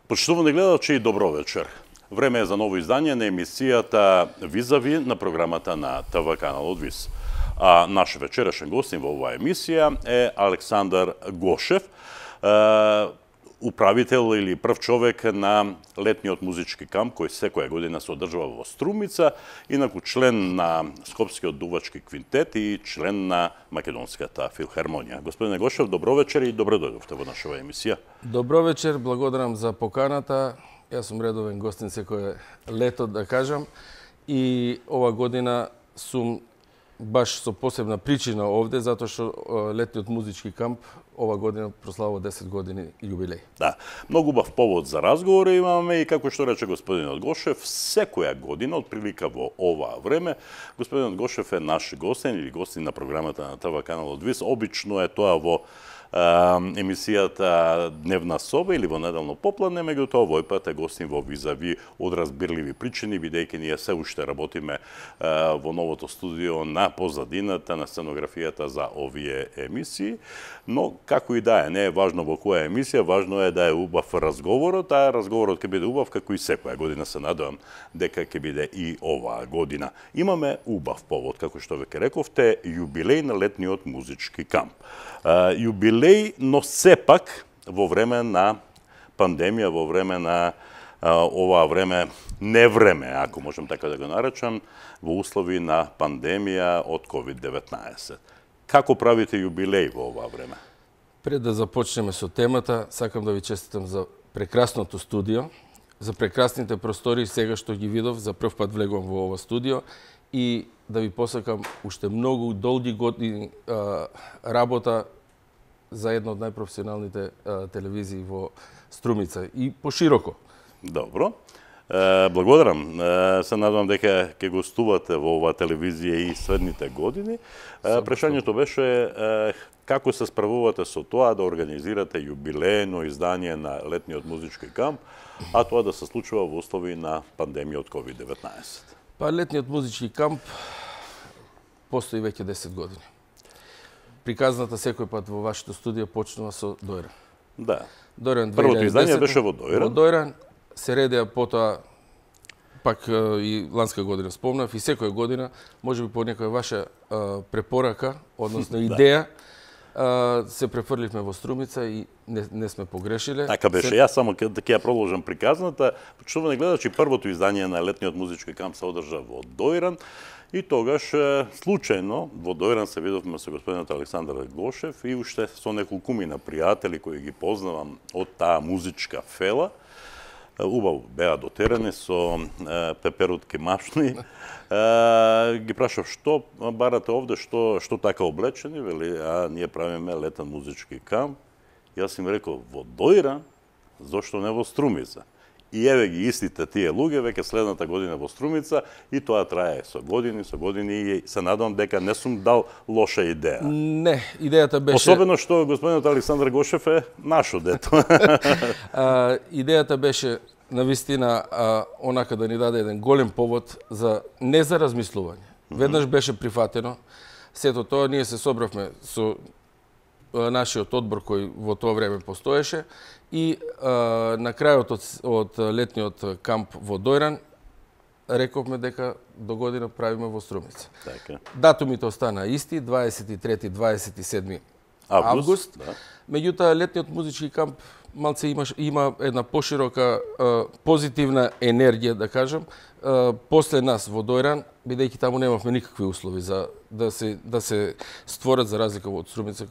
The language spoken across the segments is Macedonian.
Почитувани гледачи и добро вечер. Време е за ново издание на емисијата Визави на програмата на ТВ каналот ВИС. А наш вечерашен гостин во оваа емисија е Александар Гошев, управител или прв човек на летниот музички камп кој секоја година се одржува во Струмица, инаку член на Скопскиот дувачки квинтет и член на Македонската филхармонија. Господине Гошев, добро вечер и добро дојдовте во нашава емисија. Добро вечер, благодарам за поканата. Јас сум редовен гостин секој лето, да кажам, и ова година сум баш со посебна причина овде, затоа што летниот музички камп ова година прославува 10 години јубилеј. Да, многу убав повод за разговори имаме и како што рече господинот Гошев, секоја година, отприлика во оваа време, господинот Гошев е наш гостин или гостин на програмата на ТВ каналот ВИС. Обично е тоа во емисијата Дневна соба или во Неделно попладне, меѓутоа овој пат е гостин во Визави од разбирливи причини, бидејќи ние се уште работиме во новото студио на позадината, на сценографијата за овие емисии, но како и да е, не е важно во која емисија, важно е да е убав разговорот, а разговорот ќе биде убав како и секоја година, се надевам дека ќе биде и оваа година. Имаме убав повод, како што веќе рековте, јубилеј на летниот музички камп. Јубилеј, но сепак во време на пандемија, во време на оваа време, не време, ако можем така да го наречам, во услови на пандемија од COVID-19. Како правите јубилеј во оваа време? Пред да започнеме со темата, сакам да ви честитам за прекрасното студио, за прекрасните простори сега што ги видов, за прв пат влегувам во ова студио и да ви посакам уште многу долги години работа за една од најпрофесионалните телевизии во Струмица и пошироко. Добро. Благодарам. Се надевам дека ќе гостувате во оваа телевизија и следните години. Прашањето беше како се справувате со тоа да организирате јубилеено издание на летниот музички камп, а тоа да се случува во услови на пандемија од COVID-19. Па летниот музички камп постои веќе 10 години. Приказната секој пат во вашето студио почнува со Дојран. Да. Дојран 2010. Првото издание беше во Дојран. Во Дојран се редеа потоа пак и ланска година спомнав и секоја година, можеби по некоја ваша препорака, односно идеја, се префрливме во Струмица и не сме погрешиле. Така беше. Јас само ќе ја продолжам приказната. Почитувани гледачи, првото издание на летниот музички камп се одржа во Дојран. И тогаш, случајно, во Дојран се видовме со господинот Александар Гошев и уште со неколкумина пријатели кои ги познавам од таа музичка фела. Убаво беа дотерени со пеперутки машни. Ги прашав што барате овде, што така облечени, вели, а ние правиме летен музички камп. Јас им рекол, во Дојран, зошто не во Струмица? И еве ги истите тие луѓе веќе следната година во Струмица и тоа трае со години и се надевам дека не сум дал лоша идеја. Не, идејата беше... Особено што господинот Александар Гошев е нашо дето. Идејата беше навистина онака да ни даде еден голем повод за не за размислување. Веднаш беше прифатено. Сето тоа ние се собравме со нашиот одбор кој во тоа време постоеше и на крајот од летниот камп во Дојран рековме дека до година правиме во Струмица. Така. Датумите остана исти, 23-27 август. Да. Меѓутоа летниот музички камп малце има една поширока позитивна енергија, да кажам, после нас во Дојран, бидејќи таму немавме никакви услови за да се створат, за разлика од Струмица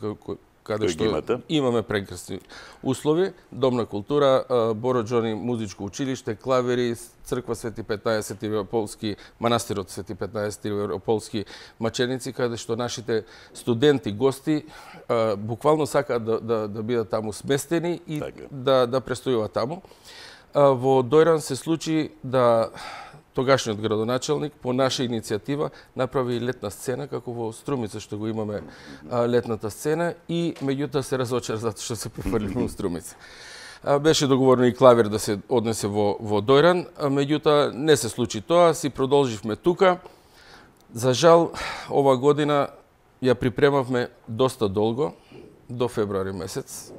каде што имаме прекрасни услови, Дом на култура, Боро Џони музичко училиште, клавери, црква Свети 15 Ривополски, манастирот Свети 15 Ривополски маченици, каде што нашите студенти, гости буквално сакаат да бидат таму сместени и да престојуваат таму. Во Дојран се случи да тогашниот градоначалник по наша иницијатива направи летна сцена како во Струмица што го имаме летната сцена и меѓутоа се разочар затоа што се префрлиме во Струмица. Беше договорено и клавир да се однесе во Дојран, меѓутоа не се случи тоа, си продолживме тука. За жал, ова година ја припремавме доста долго, до февруари месец.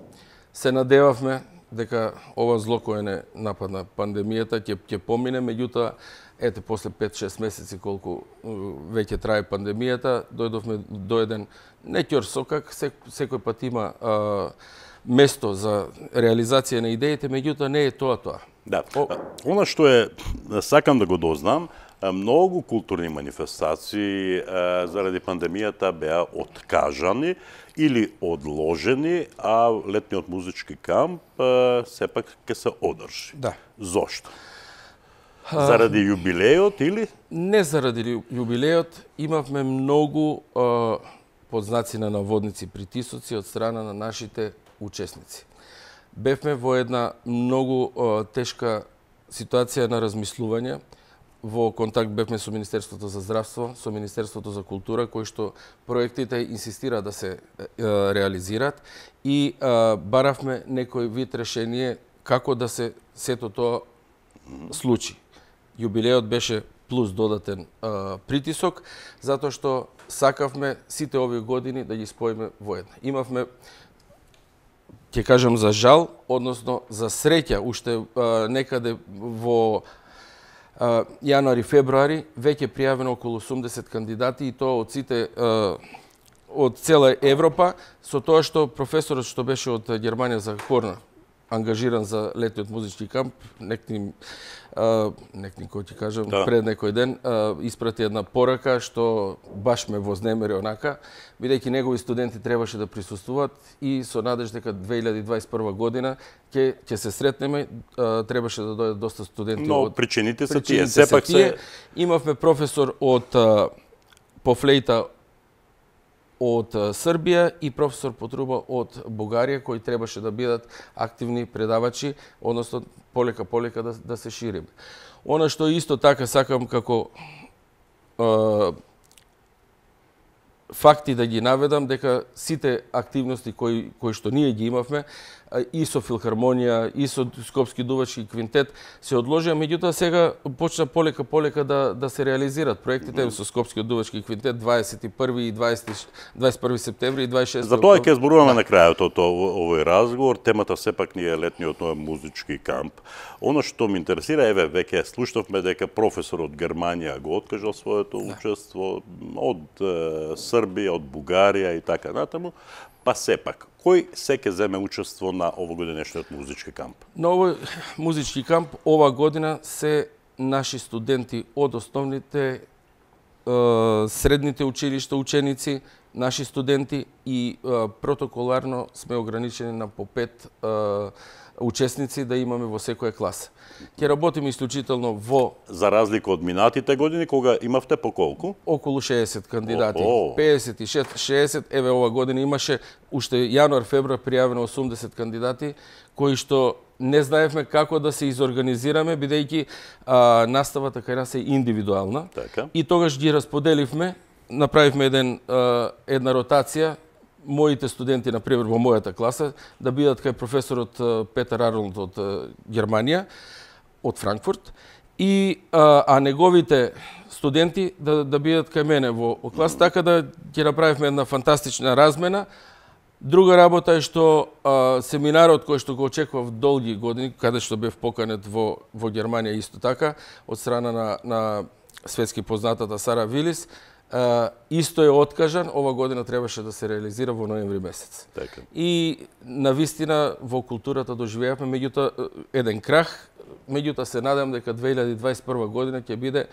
Се надевавме дека ова зло кое не нападна пандемијата ќе помине, меѓутоа ете после 5-6 месеци колку веќе трае пандемијата, дојдовме до еден не ќор сокак, секој пат има место за реализација на идеите, меѓутоа не е тоа. Да. Она што сакам да го дознам, многу културни манифестации заради пандемијата беа откажани или одложени, а летниот музички камп сепак ќе се одржи. Да. Зошто? Заради јубилејот или? Не заради јубилејот, имавме многу под знаци на наводници притисоци од страна на нашите учесници. Бевме во една многу тешка ситуација на размислување. Во контакт бевме со Министерството за здравство, со Министерството за култура, кои што проектите инсистира да се реализираат и баравме некој вид решение како да се сето тоа случи. Јубилејот беше плюс додатен притисок, затоа што сакавме сите овие години да ги споиме во една. Имавме, ќе кажам за жал, односно за среќа, уште некаде во јануари-февруари веќе пријавено околу 80 кандидати и тоа од сите од цела Европа, со тоа што професорот што беше од Германија за Хорна ангажиран за летниот музички камп, некој ќе кажам, пред некој ден испрати една порака што баш ме вознемери онака, бидејќи негови студенти требаше да присуствуваат и со надеж дека 2021 година ќе се сретнеме, требаше да дојдат доста студенти. Но причините се тие, сепак се... Имавме професор по флейта од Србија и професор по труба од Бугарија, кои требаше да бидат активни предавачи, односно полека да се шириме. Она што исто така сакам како факти да ги наведам, дека сите активности кои што ние ги имавме, и со Филхармонија, и со Скопски дувачки квинтет, се одложија, меѓутоа сега почна полека да се реализираат проектите со Скопскиот дувачки квинтет 21 и 21 септември и 26. За тоа ќе зборуваме на крајот од овој разговор. Темата сепак ни е летниот музички камп. Оно што ме интересира, еве веќе слушнавме дека професор од Германија го откажал своето учество, од Србија, од Бугарија и така натаму. Па сепак, кој се ќе земе учество на овогодишниот музички камп? На овој музички камп ова година се наши студенти од основните, средните училишта, ученици, наши студенти и протоколарно сме ограничени на по 5 учесници да имаме во секоја класа. Ќе работиме исклучително во... За разлика од минатите години, кога имавте по колку? Околу 60 кандидати. 56-60, еве ова година имаше уште јануар-февруар пријавено 80 кандидати, кои што не знаевме како да се изорганизираме, бидејќи наставата кај нас е индивидуална. Така. И тогаш ги расподеливме, направивме една ротација, моите студенти, например, во мојата класа, да бидат кај професорот Петер Арнолд од Германија, од Франкфурт, и неговите студенти да бидат кај мене во класа, така да ќе направивме една фантастична размена. Друга работа е што семинарот кој што го очекував долги години, каде што бев поканет во Германија исто така, од страна на светски познатата Сара Вилис, исто е откажан, ова година требаше да се реализира во ноември месец. Така. И навистина во културата доживеавме меѓутоа еден крах, меѓутоа се надам дека 2021 година ќе биде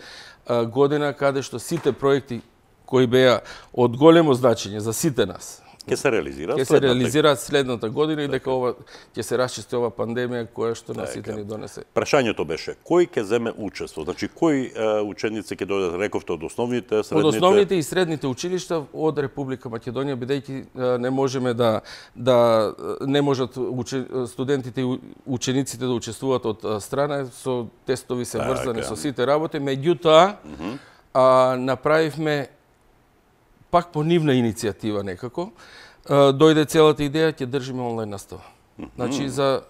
година каде што сите проекти кои беа од големо значење за сите нас, ќе се реализираат следната година и дека ова ќе се расчисти ова пандемија која што на сите ни донесе. Прашањето беше кој ќе земе учество? Значи кои ученици ќе дојдат, рековте, од основните, средните? Од основните и средните училишта од Република Македонија, бидејќи не можеме не можат студентите и учениците да учествуваат од страна, со тестови се врзани со сите работи, меѓутоа направивме пак по нивна иницијатива некако, дојде целата идеја, ќе држиме онлайн настава. Значи, за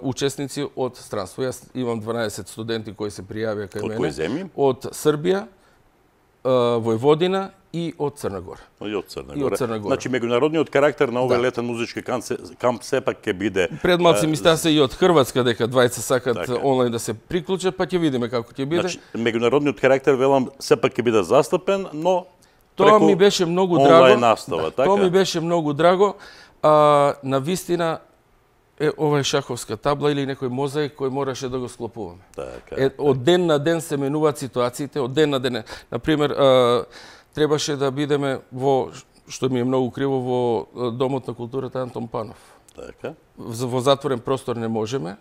учесници од странство. Јас имам 12 студенти кои се пријавија кај мене. Од кои земји? Од Србија, Војводина и од Црна Гора. И од Црна И од Гора. Црна Гора. Значи, меѓународниот карактер на овој летен музички камп сепак ќе биде... Пред малце ми стаса и од Хрватска дека двајца сакат Така. онлайн да се приклучат, па ќе видиме како ќе биде. Значи, меѓународниот карактер, велам, сепак ќе биде застапен, но Тоа преку ми беше многу онлайн драго. настава, така? Тоа ми беше многу драго. На вистина ова е шаховска табла или некој мозаик кој мораше да го склопуваме. Така. Од ден на ден се менуваат ситуациите, од ден на ден. Например, требаше да бидеме во, што ми е многу криво, во Домот на културата Антон Панов. Така. Во затворен простор не можеме,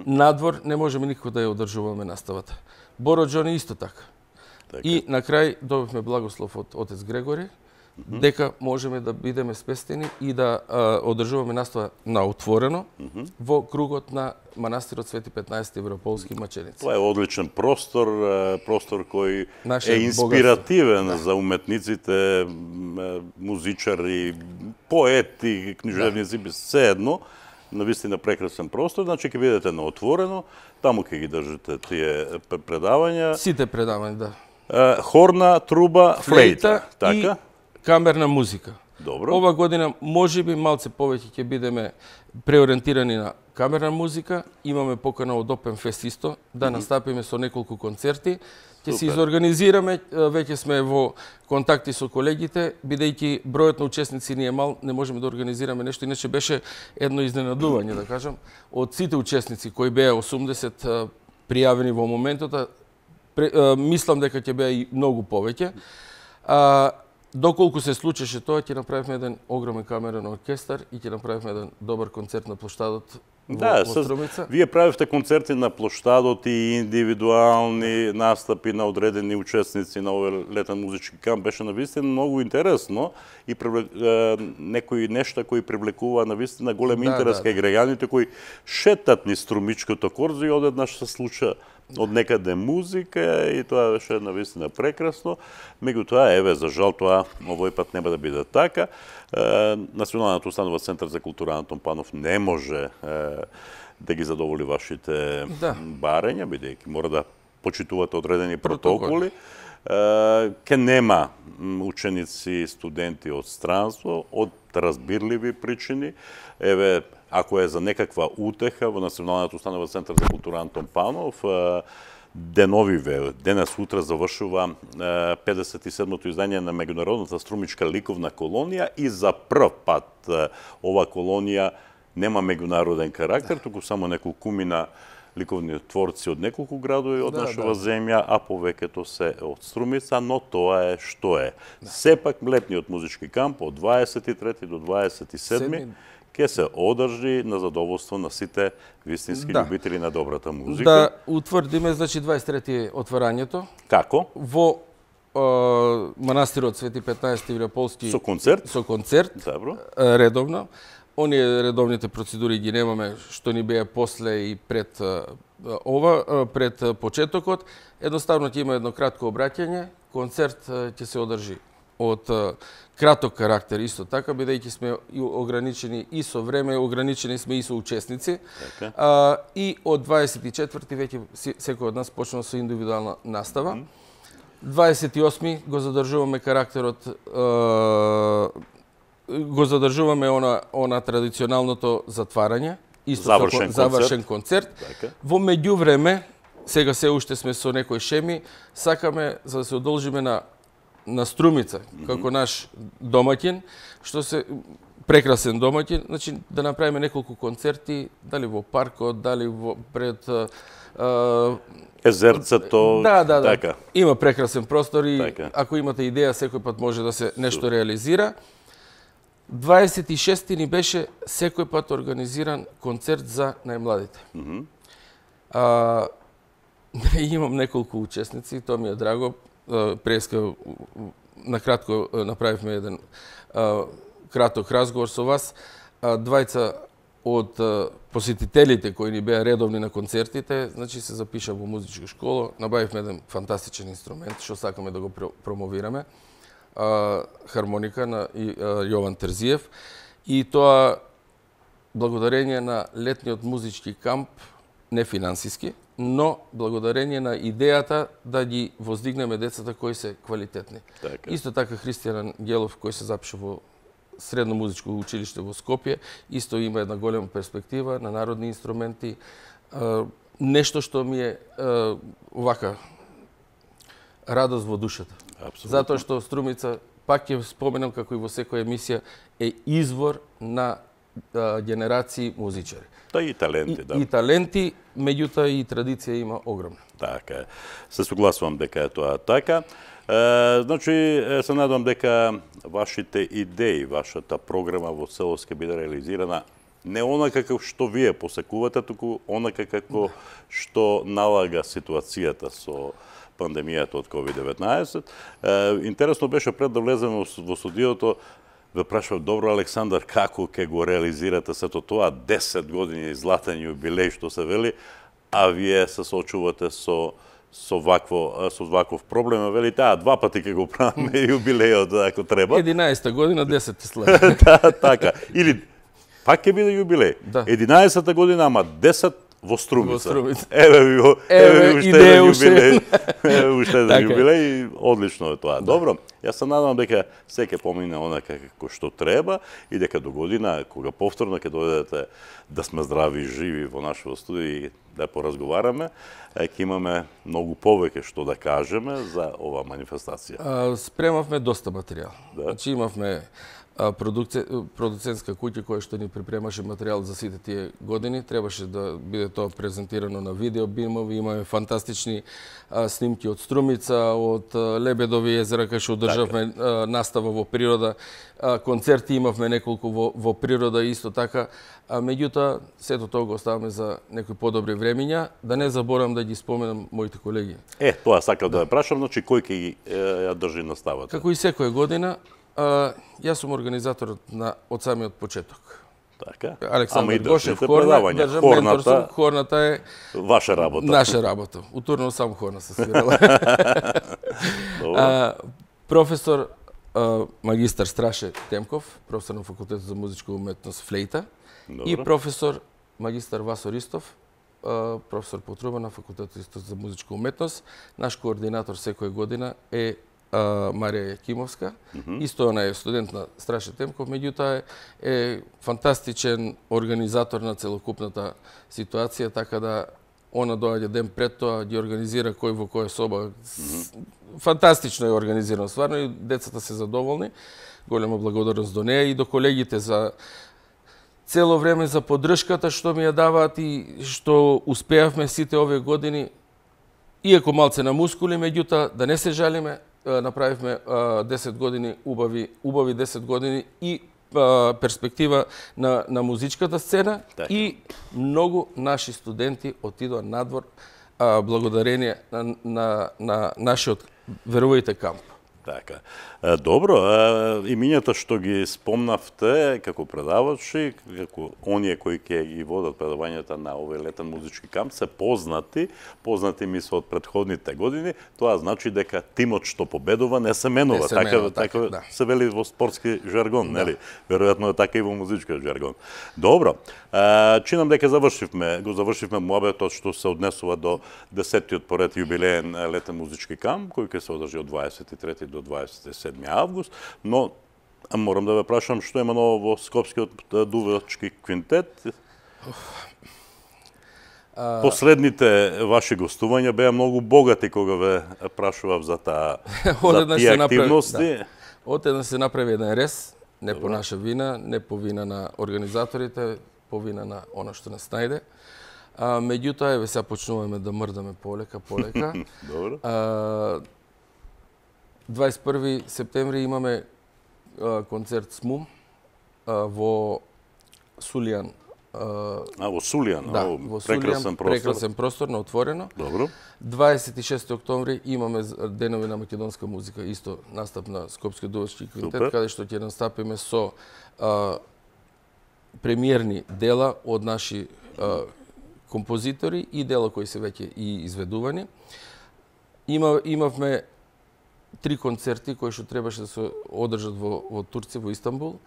надвор не можеме никако да ја одржуваме наставата. Боро Џони исто така. Така. И на крај добивме благослов од отец Грегори, дека можеме да бидеме спестени и да одржуваме настава на отворено во кругот на манастирот Свети 15 Европолски маченици. Тоа е одличен простор, простор кој Наше е инспиративен за уметниците, музичари, поети, книжевници, се едно. Навистина прекрасен простор, значи ќе бидете на отворено, таму ќе ги држите тие предавања. Сите предавања, да. Хорна, труба, флейта, така? и камерна музика. Добро. Ова година можеби малце повеќе ќе бидеме преориентирани на камерна музика. Имаме покана од Open Fest исто да настапиме со неколку концерти. Ќе се изорганизираме, веќе сме во контакти со колегите, бидејќи бројот на учесници ни е мал, не можеме да организираме нешто, иначе беше едно изненадување, да кажам, од сите учесници кои беа 80 пријавени во моментот, мислам дека ќе беа и многу повеќе. Доколку се случеше тоа, ќе направиме еден огромен камерен оркестар и ќе направиме еден добар концерт на плоштадот во Струмица. Вие правевте концерти на плоштадот и индивидуални настапи на одредени учесници на овој летен музички камп. Беше навистина многу интересно и некои нешта кои привлекуваа навистина голем интерес кај граѓаните кои шетат низ Струмичкото корзо и одеднаш се случа од некаде музика и тоа беше навистина прекрасно. Меѓутоа, еве, за жал тоа овој пат нема да биде така. Националниот установа Центар за култура Антон Панов не може да ги задоволи вашите барања, бидејќи мора да почитувате одредени протоколи. Ке нема ученици, студенти од странство, од разбирливи причини. Еве, ако е за некаква утеха во Националниот установа Центар за култура Антон Панов, деновиве, денес утре завршува 57-то издање на меѓународната струмичка ликовна колонија и за прв пат ова колонија нема меѓународен карактер, туку само неколкумина ликовни творци од неколку градови од нашава земја, а повеќето се од Струмица, но тоа е што е. Сепак летниот музички камп од 23 до 27 ќе се одржи на задоволство на сите вистински љубители на добрата музика. Да утврдиме, значи 23 е отварањето. Како? Во манастирот Свети 15 Европолски со концерт. Со концерт. Добро. Редовно. Оние редовните процедури ги немаме што ни беа после и пред пред почетокот. Едноставно ќе има едно кратко обраќање. Концерт ќе се одржи од краток карактер исто така, бидејќи сме ограничени и со време, ограничени сме и со учесници. И од 24-ти веќе секој од нас почнува со индивидуална настава. 28-ми го задржуваме карактерот, го задржуваме она традиционалното затварање, исто завршен концерт. Во меѓувреме, сега се уште сме со некои шеми, сакаме за да се одолжиме на Струмица, како наш домаќин, што се прекрасен домаќин, значи да направиме неколку концерти, дали во паркот, дали пред езерцето, така. Има прекрасен простор и ако имате идеја, секој пат може да се нешто реализира. 26-ти ни беше секој пат организиран концерт за најмладите. Имам неколку учесници, тоа ми е драго. Преска накратко направивме еден краток разговор со вас. Двајца од посетителите кои ни беа редовни на концертите, значи се запиша во музичка школа, набавивме еден фантастичен инструмент што сакаме да го промовираме. Хармоника на Јован Терзиев и тоа благодарение на летниот музички камп, не финансиски, но благодарение на идејата да ги воздигнеме децата кои се квалитетни. Така. Исто така Христијан Ангелов, кој се запиша во Средно музичко училиште во Скопје, исто има една голема перспектива на народни инструменти. Нешто што ми е вака радост во душата. Апсолутно. Затоа што Струмица, пак ќе споменам како и во секоја емисија, е извор на генерации музичари. Та и таленти, да. И таленти, меѓутоа и традиција има огромна. Така, се согласувам дека е тоа така. Значи, се надам дека вашите идеи, вашата програма во целост ќе биде реализирана не онака како што вие посекувате, туку онака како што налага ситуацијата со пандемијата од COVID-19. Интересно беше пред да влеземе во студиото, ве прашав, добро Александар, како ќе го реализирате сето тоа 10 години златен јубилеј што се вели, а вие се соочувате со ваков проблем, вели таа два пати ќе го правиме јубилејот ако треба. 11-та година, 10 след. Така, или пак ќе биде јубилеј. Да. 11-та година, ама 10 во Струмица. Еве уште еден јубилеј. Еве уште еден Така. јубилеј и одлично е тоа. Добро, јас се надам дека се ќе помине онака како што треба и дека до година, кога повторно ќе дојдете да сме здрави и живи во нашето студио и да поразговараме, ќе имаме многу повеќе што да кажеме за оваа манифестација. Спремавме доста материјал. Да. Значи имавме продуцентска куќа која што ни припремаше материјал за сите тие години. Требаше да биде тоа презентирано на видеобилмови. Имаме фантастични снимки од Струмица, од Лебедови езера, кај што одржавме настава во природа. Концерти имавме неколку во природа исто така. Меѓутоа, сето тоа го оставаме за некои подобри времиња. Да не заборам да ги споменам моите колеги. Тоа сакав да ја прашам, значи кој ќе ги ја држи наставата? Како и секоја година, јас сум организаторот од самиот почеток. Така. Александар Гошев, хорна, држам менторство. Хорната е ваша работа. Наша работа. Утурно само хорна се свирала. Професор магистар Страше Темков, професор на факултетот за музичка уметност флейта. Добро. И професор магистар Васо Ристов, професор по труба на факултетот за музичка уметност. Наш координатор секоја година е Марија Јакимовска. Исто она е студент на Страше Темков, меѓутоа е фантастичен организатор на целокупната ситуација, така да она доаѓа ден пред тоа, ги организира кој во која соба. Фантастично е организирано, стварно, и децата се задоволни. Голема благодарност до неа и до колегите за цело време за поддршката што ми ја даваат и што успеавме сите овие години, иако малце на мускули, меѓутоа да не се жалиме, направивме 10 години убави 10 години и перспектива на музичката сцена. Так. И многу наши студенти отидоа надвор благодарение на нашиот, верувајте, камп. Така. Добро, имињата што ги спомнавте како предавачи, како оние кои ќе ги водат предавањата на овој летен музички камп, се познати ми се од претходните години. Тоа значи дека тимот што победува не се менува. Така да. се вели во спортски жаргон, нели? Веројатно е така и во музички жаргон. Добро. Чинам дека го завршивме муабетот што се однесува до 10-тиот поред јубилеен летен музички камп, кој ќе се одржи од 23 до 27 август, но морам да ве прашам што има ново во Скопскиот дувачки квинтет. Последните ваши гостувања беа многу богати кога ве прашував за тие активности. Одеднаш се направи еден рез, не по наша вина, не по вина на организаторите, по вина на она што нас најде. Меѓутоа, еве сега почнуваме да мрдаме полека. Добро. 21 септември имаме концерт СМУМ во Сулијан. Во Сулијан, да, во Сулијан, прекрасен простор на отворено. Добро. 26 октомври имаме Денови на македонска музика, исто настап на Скопскиот дувачки квинтет, каде што ќе настапиме со премиерни дела од наши композитори и дела кои се веќе и изведувани. Имавме 3 концерти кои што требаше да се одржат во Турција, во Истанбул.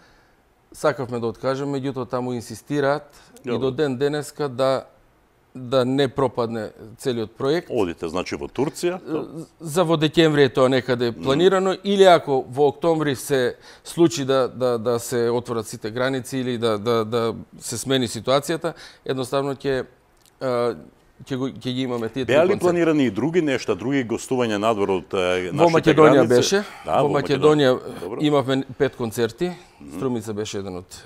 Сакавме да откажеме, меѓутоа таму инсистираат и до ден денеска да да не пропадне целиот проект. Одите, значи, во Турција? За во декември е тоа некаде планирано, или ако во октомври се случи да се отворат сите граници или да се смени ситуацијата, едноставно ќе ги имаме тие три Беа ли концерти. планирани и други нешта, други гостувања надвор од нашите Во Македонија граници? беше. Да, во Македонија Добро. имавме 5 концерти. Струмица беше еден од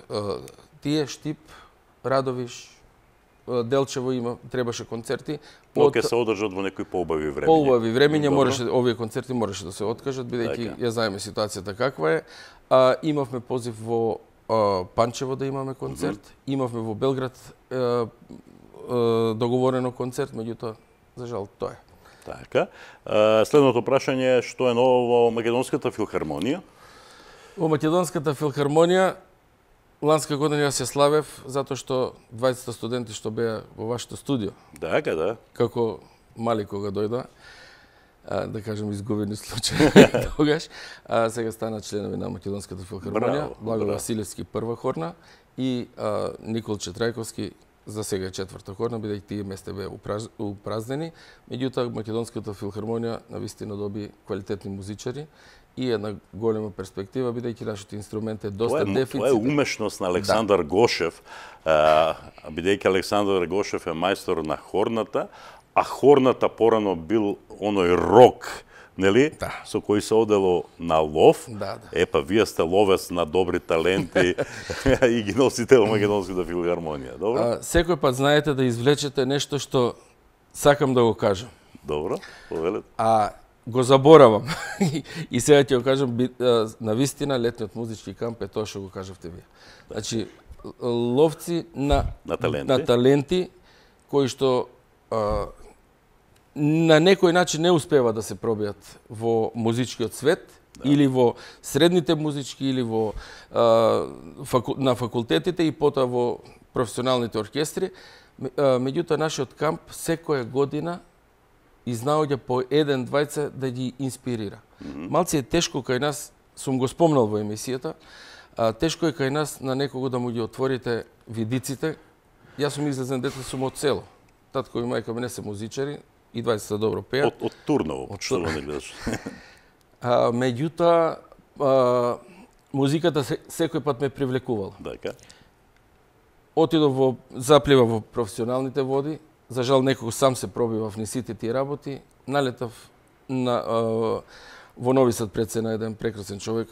тие, Штип, Радовиш, Делчево требаше концерти. Но ќе се одржат во некои поубави времења. Поубави времења Добро. овие концерти можеше да се откажат, бидејќи Така. ја знаеме ситуацијата каква е. Имавме позив во Панчево да имаме концерт, имавме во Белград договорено концерт, меѓутоа, за жал, тоа е. Така. Следното прашање е што е ново во Македонската филхармонија? Во Македонската филхармонија ланска година јас ја славев затоа што 20 студенти што беа во вашето студио, Така, да. како мали кога дојдоа, да кажем изгубени случаи тогаш, сега стана членови на Македонската филхармонија, Браво, Благо браво. Василевски прва хорна и Никол Четрајковски за сега е четврта хорна, бидејќи тие места беа упразнени. Меѓутоа Македонската филхармонија навистина доби квалитетни музичари и една голема перспектива, бидејќи нашиот инструмент е доста дефицитен. Тоа е умешност на Александар Гошев, бидејќи Александар Гошев е мајстор на хорната, а хорната порано бил оној рок, нели? Да. Со кој се одело на лов. Да. Епа, вие сте ловец на добри таленти и ги носите во Македонската филхармонија. Добро? Секој пат знаете да извлечете нешто што сакам да го кажам. Добро, повелете. Го заборавам. И сега ќе го кажам, навистина летниот музички камп е тоа што го кажавте вие. Значи, ловци на таленти кои што на некој начин не успева да се пробијат во музичкиот свет, или во средните музички, или во на факултетите и потоа во професионалните оркестри. Меѓутоа, нашиот камп секоја година изнаоѓа по еден, двајца да ги инспирира. Малце е тешко кај нас, сум го спомнал во емисијата, тешко е кај нас на некого да му ги отворите видиците. Јас сум излезен дете, сум од село. Татко и мајка ми не се музичари, и двајцата добро пеат. Од Турново, што не гледаш. Меѓутоа, музиката секој пат ме привлекувала. Така. Отидов заплива во професионалните води, за жал некој сам се пробивав низ сите тие работи, налетав во Нови Сад пред се на еден прекрасен човек.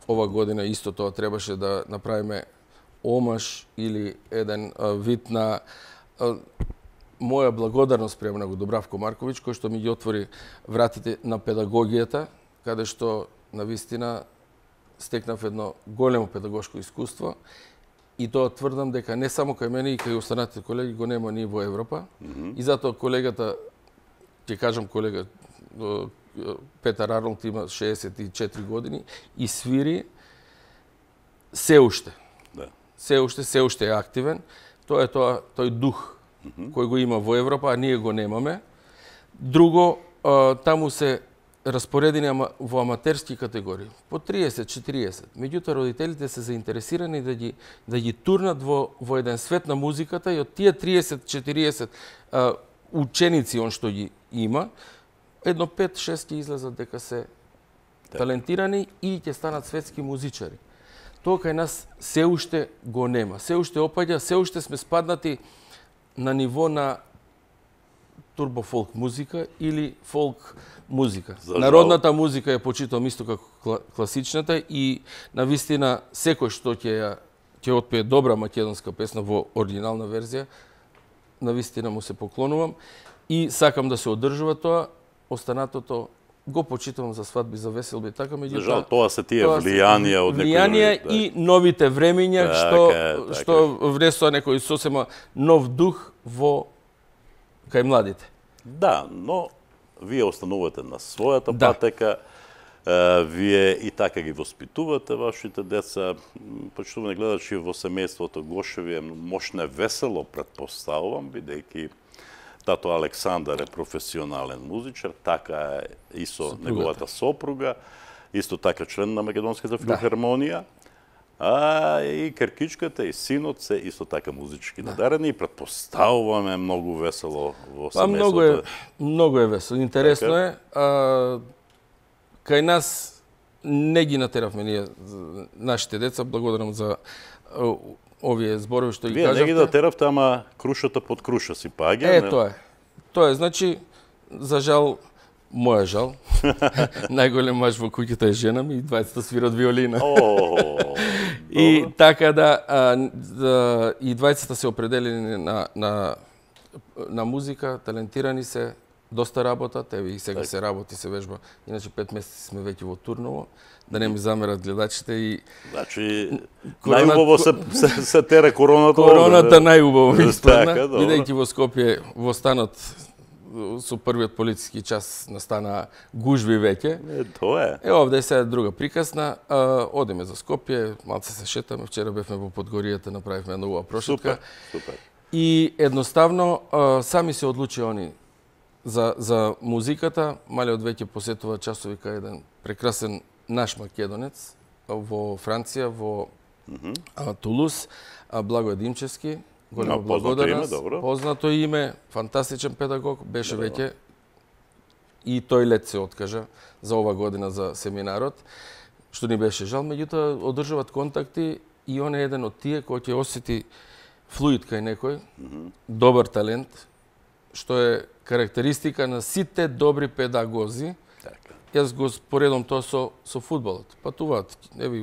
Ова година исто тоа требаше да направиме омаш или еден вид на моја благодарност према на Добравко Марковиќ, кој што ми ги отвори вратите на педагогијата, каде што навистина стекнав едно големо педагошко искуство. И тоа тврдам дека не само кај мене и кај останатите колеги го нема ни во Европа. И затоа колегата, ќе кажам колега, Петар Арнолд има 64 години и свири се уште. Да. Се уште е активен. Тоа е тој дух кој го има во Европа, а ние го немаме. Друго, таму се распоредени во аматерски категории, по 30-40. Меѓутоа, родителите се заинтересирани да ги турнат во еден свет на музиката и од тие 30-40 ученици он што ги има, едно 5-6 ќе излезат дека се талентирани и ќе станат светски музичари. Тоа кај нас се уште го нема, се уште опаѓа, се уште сме спаднати на ниво на турбо-фолк музика или фолк музика. Народната музика ја почитувам исто како класичната и навистина секој што ќе отпее добра македонска песна во оригинална верзија, навистина му се поклонувам и сакам да се одржува тоа. Останатото го почитувам за свадби, за веселби, така меѓутоа. Жал, тоа се тие влијанија од некои влијанија и новите времења што внесоа некој сосема нов дух во кај младите. Да, но вие останувате на својата патека, вие и така ги воспитувате вашите деца. Почитувани гледачи, во семејството Гошеви е мощно весело, претпоставувам, бидејќи тато Александар е професионален музичар, така е и со неговата сопруга, исто така член на Македонската филхармонија. А и Кркичката и синот се исто така музички надарени и претпоставуваме многу весело во семејството. Многу е весело. Интересно е. Кај нас не ги натеравме ние нашите деца, благодарам за овие зборови што ги кажавте. Вие не ги натеравте, ама крушата под круша си паѓа. Тоа е. Тоа е, значи, за жал, моја жал, најголем маж во куќата е жена ми и двајцата свират виолина. И така и двајцата се определени на музика, талентирани се, доста работат, еве и сега се работи, се вежба. Иначе 5 месеци сме веќе во Турново, да не ми замерат гледачите и... Значи, најубаво се тера короната. Короната најубаво ми испадна, бидејќи во Скопје, во станот со првиот полициски час настана гужви веќе. Тоа е. Овде сега друга приказна. Одиме за Скопје, малце се шетаме. Вчера бевме во Подгоријата, направивме една убава прошетка. Супер. И едноставно сами се одлучи они за музиката. Малиот веќе посетува часови кај еден прекрасен наш македонец во Франција, во Тулус, Благој Димчевски. Голема благодарност, познато име, фантастичен педагог, беше веќе и тој лет се откажа за ова година за семинарот, што ни беше жал, меѓутоа одржуват контакти и он е еден од тие кој ќе осети флуид кај некој, добар талент, што е карактеристика на сите добри педагози. Јас го споредам тоа со фудбалот. Патуваат, еве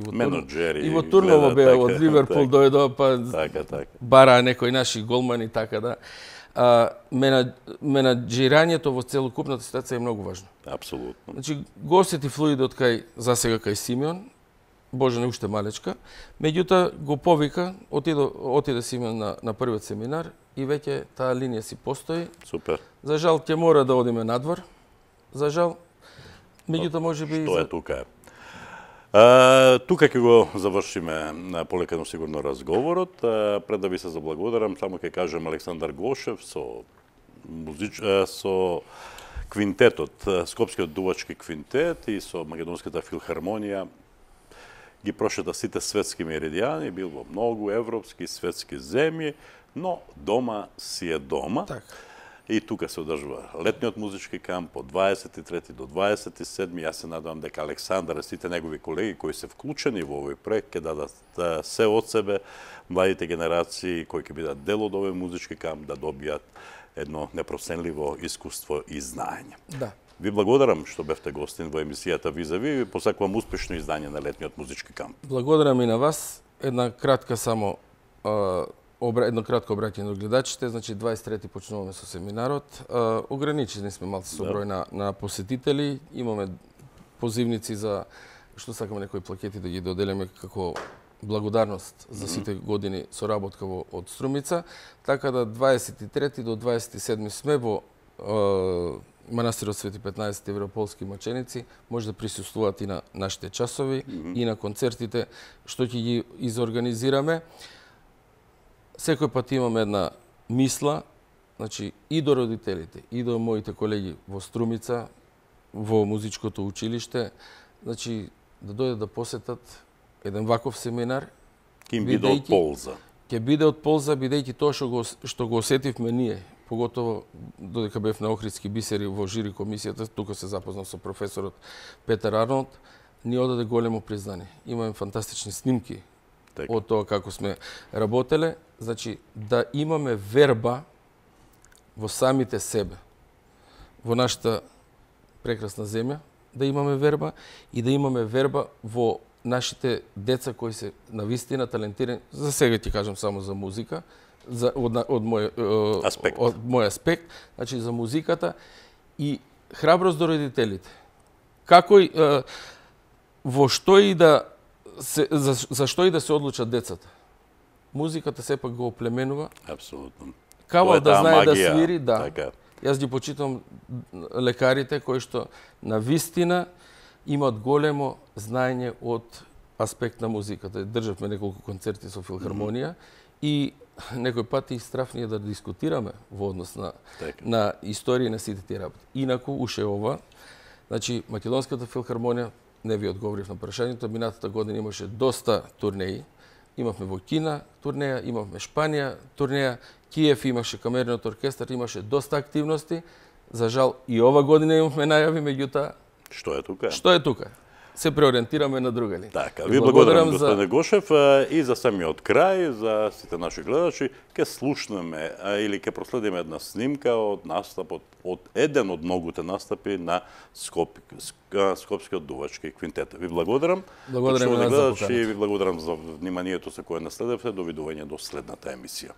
и во Турново беа од Ливерпул дојдоа, па бараа некои наши голмани, така да. Менаџирањето во целокупната ситуација е многу важно. Апсолутно. Значи, го осети флуидот засега кај Симеон, Божане уште малечка, меѓутоа го повика, отиде Симеон на првиот семинар и веќе таа линија си постои. Супер. За жал ќе мора да одиме надвор. За жал, меѓутоа можеби што е тука е. Тука ќе го завршиме полека, но сигурно разговорот. Пред да ви се заблагодарам, само ќе кажем Александар Гошев со квинтетот, Скопскиот дувачки квинтет и со Македонската филхармонија ги прошета сите светски меридијани, бил во многу европски, светски земји, но дома си е дома. Так. И тука се одржува летниот музички камп од 23 до 27. Јас се надевам дека Александар и сите негови колеги кои се вклучени во овој проект ќе дадат се од себе, младите генерации кои ќе бидат дел од овој музички камп да добијат едно непроценливо искуство и знаење. Да. Ви благодарам што бевте гостин во емисијата Визави и посакувам успешно издање на летниот музички камп. Благодарам и на вас. Една кратка само едно кратко обраќање до гледачите, значи 23-ти почнуваме со семинарот. Ограничени сме малку со број на посетители, имаме позивници за што сакаме некои плакети да ги доделиме како благодарност за сите години соработка од Струмица, така да 23 до 27 сме во манастирот Свети 15 Европолски маченици, може да присуствуваат и на нашите часови и на концертите што ќе ги изорганизираме. Секој пат имаме една мисла, значи и до родителите, и до моите колеги во Струмица, во музичкото училиште, значи да дојдат да посетат еден ваков семинар. Ќе им биде од полза. Ќе биде од полза, бидејќи тоа што го осетивме ние, поготово додека бев на Охридски бисери во жири комисијата, тука се запознав со професорот Петар Арнолд, ни одаде големо признание. Имаме фантастични снимки од тоа како сме работеле, значи да имаме верба во самите себе, во нашата прекрасна земја, да имаме верба и да имаме верба во нашите деца кои се навистина талентирани. За сега ќе кажам само за музика, од мој аспект, значи за музиката и храброст до родителите. Како во што и да за што и да се одлучат децата. Музиката сепак го оплеменува. Апсолутно. Кавал да знае да свири, да. Така. Јас ги почитам лекарите кои што на вистина имаат големо знаење од аспект на музиката. Државме неколку концерти со филхармонија и некој пат и страф ние да дискутираме во однос на историја на сите тие работи. Инаку, уште ова, значи, Македонската филхармонија не ви одговорив на прашањето. Минатата година имаше доста турнеи. Имавме во Кина турнеја, имавме Шпанија турнеја, Киев имаше камерниот оркестар, имаше доста активности. За жал и ова година имавме најави, меѓутоа Што е тука? Што е тука? Се преориентираме на друга линија. Така, ви благодарам господине Гошев и за самиот крај, за сите наши гледачи, ќе слушнеме или ќе проследиме една снимка од настапот, од еден од многуте настапи на Скопскиот дувачки квинтет. Ви благодарам. Благодарам на гледачи, ви благодарам за вниманието со кое наследевте. Довидување до следната емисија.